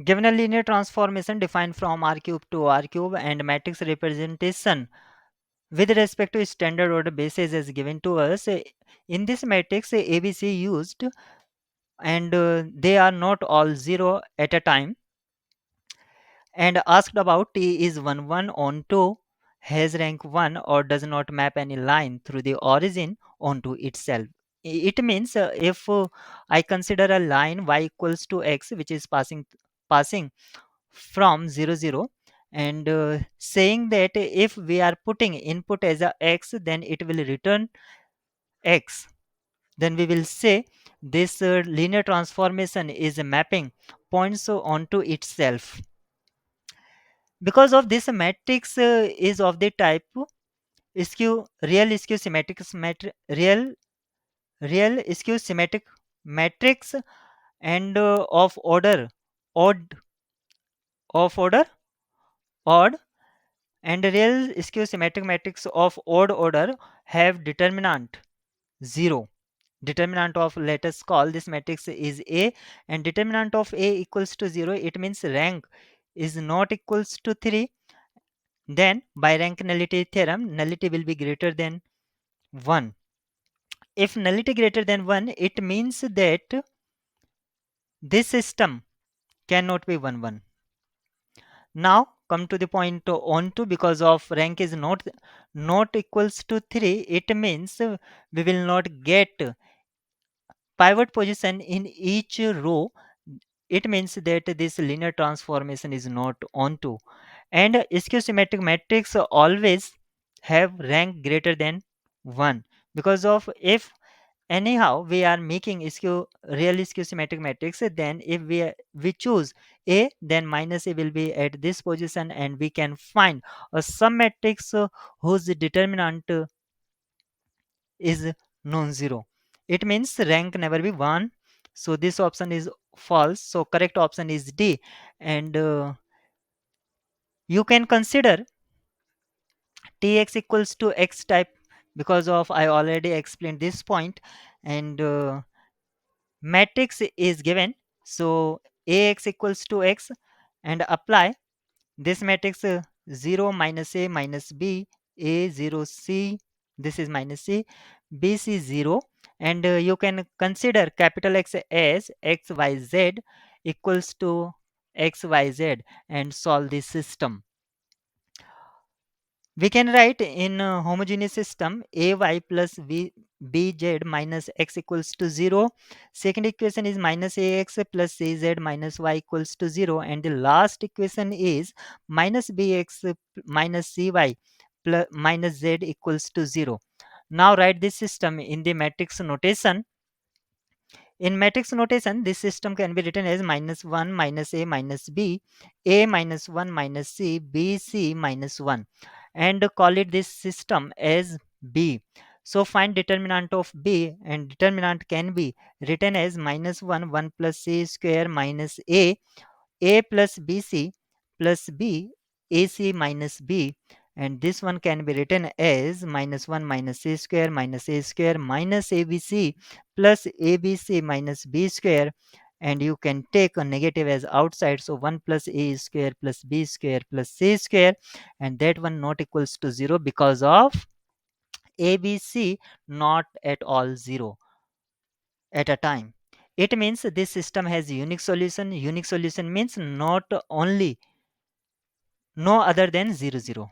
Given a linear transformation defined from R cube to R cube and matrix representation with respect to standard order basis is given to us, in this matrix ABC used, and they are not all 0 at a time, and asked about T is 1 1 on 2, has rank 1 or does not map any line through the origin onto itself. It means if I consider a line y equals to x which is passing from 0 0, and saying that if we are putting input as a x, then it will return x, then we will say this linear transformation is mapping points onto itself. Because of this matrix is of the type real skew symmetric real skew symmetric matrix, and of order odd of order odd, and real skew symmetric matrix of odd order have determinant 0. Determinant of, let us call this matrix is A, and determinant of A equals to 0, it means rank is not equals to 3. Then by rank nullity theorem, nullity will be greater than 1. If nullity greater than 1, it means that this system cannot be 1 1. Now come to the point on to, because of rank is not equals to 3, it means we will not get pivot position in each row. It means that this linear transformation is not onto, and skew symmetric matrix always have rank greater than 1, because of if anyhow we are making real skew symmetric matrix, then if we choose A, then minus A will be at this position, and we can find a sum matrix whose determinant is non-zero. It means rank never be 1. So this option is false. So correct option is D. And you can consider Tx equals to X type, because of I already explained this point, and matrix is given. So Ax equals to X, and apply this matrix 0 minus A minus B, A 0 C, this is minus C, B C 0, and you can consider capital X as XYZ equals to XYZ and solve this system. We can write in a homogeneous system ay plus bz minus x equals to 0. Second equation is minus ax plus cz minus y equals to 0. And the last equation is minus bx minus cy plus minus z equals to 0. Now write this system in the matrix notation. In matrix notation, this system can be written as minus 1 minus a minus b, a minus 1 minus c, b c minus 1, and call it this system as B. So find determinant of B, and determinant can be written as minus 1 1 plus c square minus a plus bc plus b, ac minus b, and this one can be written as minus 1 minus c square minus a square minus abc plus abc minus b square, and you can take a negative as outside, so 1 plus a square plus b square plus c square, and that one not equals to 0 because of abc not at all 0 at a time. It means this system has unique solution. Unique solution means not only no other than 0 0.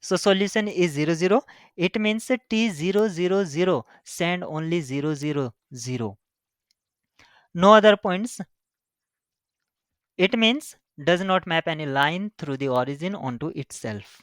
So solution is 0 0. It means t 0 0 0 send only 0 0 0. No other points. It means does not map any line through the origin onto itself.